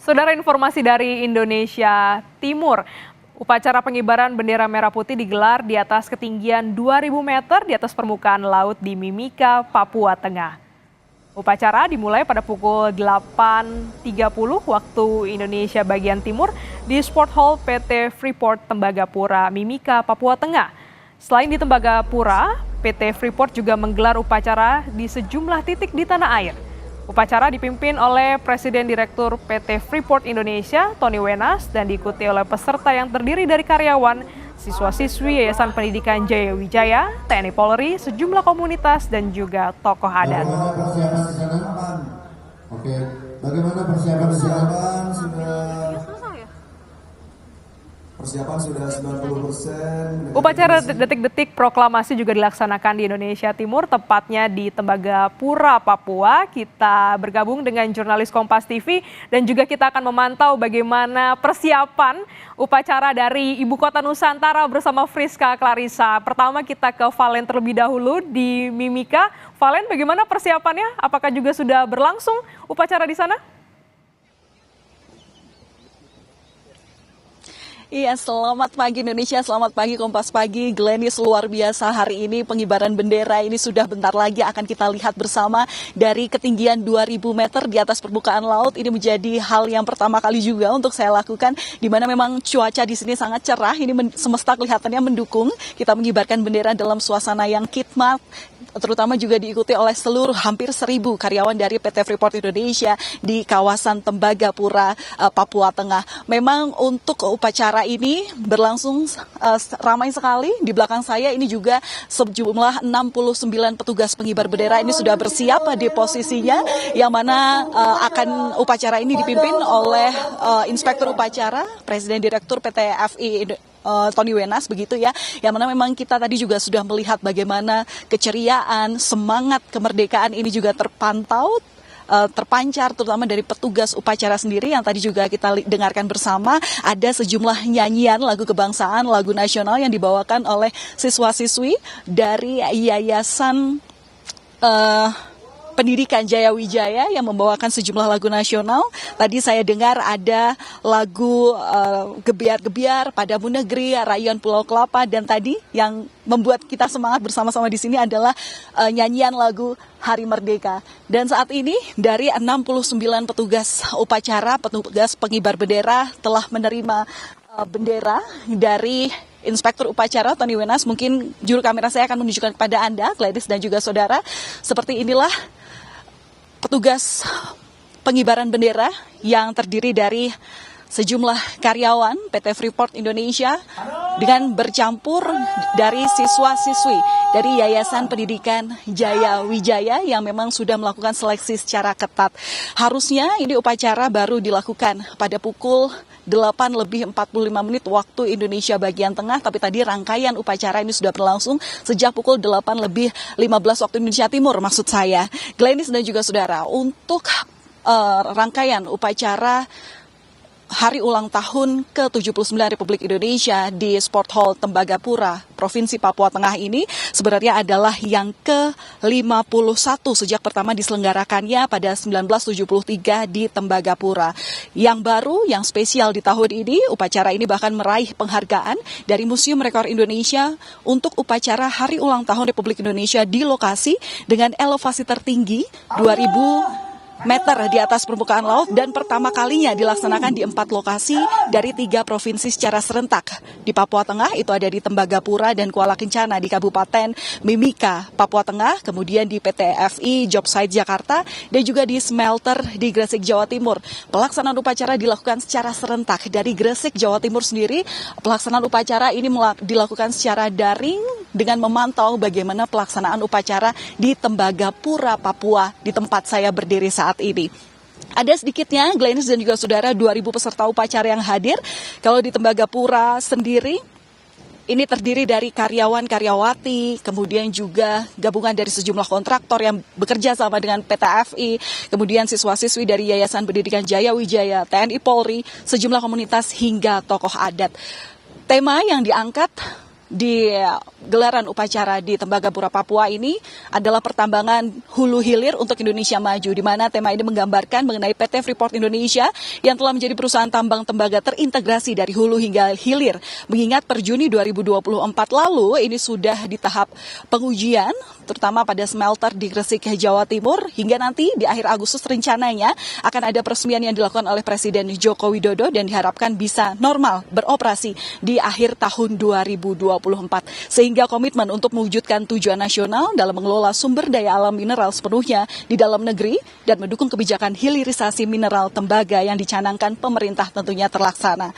Saudara, informasi dari Indonesia Timur. Upacara pengibaran bendera merah putih digelar di atas ketinggian 2.000 meter di atas permukaan laut di Mimika, Papua Tengah. Upacara dimulai pada pukul 8.30 waktu Indonesia bagian timur di Sport Hall PT Freeport Tembagapura, Mimika, Papua Tengah. Selain di Tembagapura, PT Freeport juga menggelar upacara di sejumlah titik di tanah air. Upacara dipimpin oleh Presiden Direktur PT Freeport Indonesia, Tony Wenas, dan diikuti oleh peserta yang terdiri dari karyawan, siswa-siswi Yayasan Pendidikan Jaya Wijaya, TNI Polri, sejumlah komunitas, dan juga tokoh adat. Bagaimana persiapan di sana, Bang? Persiapan sudah 90%. Upacara detik-detik proklamasi juga dilaksanakan di Indonesia Timur, tepatnya di Tembagapura, Papua. Kita bergabung dengan jurnalis Kompas TV dan juga kita akan memantau bagaimana persiapan upacara dari Ibu Kota Nusantara bersama Friska Clarissa. Pertama kita ke Valen terlebih dahulu di Mimika. Valen, bagaimana persiapannya? Apakah juga sudah berlangsung upacara di sana? Iya, selamat pagi Indonesia, selamat pagi Kompas Pagi. Glenis, luar biasa hari ini pengibaran bendera ini sudah bentar lagi akan kita lihat bersama dari ketinggian 2.000 meter di atas permukaan laut. Ini menjadi hal yang pertama kali juga untuk saya lakukan, di mana memang cuaca di sini sangat cerah. Ini semesta kelihatannya mendukung kita mengibarkan bendera dalam suasana yang khidmat, terutama juga diikuti oleh seluruh hampir 1.000 karyawan dari PT Freeport Indonesia di kawasan Tembagapura, Papua Tengah. Memang untuk upacara ini berlangsung ramai sekali. Di belakang saya ini juga sejumlah 69 petugas pengibar bendera ini sudah bersiap di posisinya, yang mana akan upacara ini dipimpin oleh Inspektur Upacara, Presiden Direktur PT FI Tony Wenas, begitu ya, yang mana memang kita tadi juga sudah melihat bagaimana keceriaan, semangat kemerdekaan ini juga terpantau, terpancar terutama dari petugas upacara sendiri yang tadi juga kita dengarkan bersama. Ada sejumlah nyanyian lagu kebangsaan, lagu nasional yang dibawakan oleh siswa-siswi dari Yayasan Pendidikan Jaya Wijaya yang membawakan sejumlah lagu nasional. Tadi saya dengar ada lagu Gebiar-Gebiar, Padamu Negeri, Rayuan Pulau Kelapa, dan tadi yang membuat kita semangat bersama-sama di sini adalah nyanyian lagu Hari Merdeka. Dan saat ini dari 69 petugas upacara, petugas pengibar bendera telah menerima bendera dari Inspektur Upacara Tony Wenas. Mungkin juru kamera saya akan menunjukkan kepada Anda, Gladys dan juga saudara, seperti inilah petugas pengibaran bendera yang terdiri dari sejumlah karyawan PT Freeport Indonesia dengan bercampur dari siswa-siswi dari Yayasan Pendidikan Jaya Wijaya yang memang sudah melakukan seleksi secara ketat. Harusnya ini upacara baru dilakukan pada pukul 8:45 waktu Indonesia bagian tengah, tapi tadi rangkaian upacara ini sudah berlangsung sejak pukul 8:15 waktu Indonesia Timur, maksud saya. Glenis dan juga saudara, untuk rangkaian upacara Hari Ulang Tahun ke-79 Republik Indonesia di Sport Hall Tembagapura, Provinsi Papua Tengah ini sebenarnya adalah yang ke-51 sejak pertama diselenggarakannya pada 1973 di Tembagapura. Yang baru, yang spesial di tahun ini, upacara ini bahkan meraih penghargaan dari Museum Rekor Indonesia untuk upacara Hari Ulang Tahun Republik Indonesia di lokasi dengan elevasi tertinggi 2.000 meter di atas permukaan laut, dan pertama kalinya dilaksanakan di 4 lokasi dari 3 provinsi secara serentak. Di Papua Tengah itu ada di Tembagapura dan Kuala Kencana di Kabupaten Mimika, Papua Tengah, kemudian di PT FI Jobsite Jakarta, dan juga di Smelter di Gresik, Jawa Timur. Pelaksanaan upacara dilakukan secara serentak. Dari Gresik, Jawa Timur sendiri, pelaksanaan upacara ini dilakukan secara daring dengan memantau bagaimana pelaksanaan upacara di Tembagapura, Papua, di tempat saya berdiri saat ini. Ada sedikitnya, Glenis dan juga saudara, 2.000 peserta upacara yang hadir. Kalau di Tembagapura sendiri, ini terdiri dari karyawan-karyawati, kemudian juga gabungan dari sejumlah kontraktor yang bekerja sama dengan PT FI, kemudian siswa-siswi dari Yayasan Pendidikan Jaya Wijaya, TNI Polri, sejumlah komunitas hingga tokoh adat. Tema yang diangkat di gelaran upacara di Tembagapura, Papua ini adalah pertambangan hulu hilir untuk Indonesia Maju, di mana tema ini menggambarkan mengenai PT Freeport Indonesia yang telah menjadi perusahaan tambang tembaga terintegrasi dari hulu hingga hilir. Mengingat per Juni 2024 lalu ini sudah di tahap pengujian, terutama pada smelter di Gresik, Jawa Timur, hingga nanti di akhir Agustus rencananya akan ada peresmian yang dilakukan oleh Presiden Joko Widodo dan diharapkan bisa normal beroperasi di akhir tahun 2024. Sehingga komitmen untuk mewujudkan tujuan nasional dalam mengelola sumber daya alam mineral sepenuhnya di dalam negeri dan mendukung kebijakan hilirisasi mineral tembaga yang dicanangkan pemerintah tentunya terlaksana.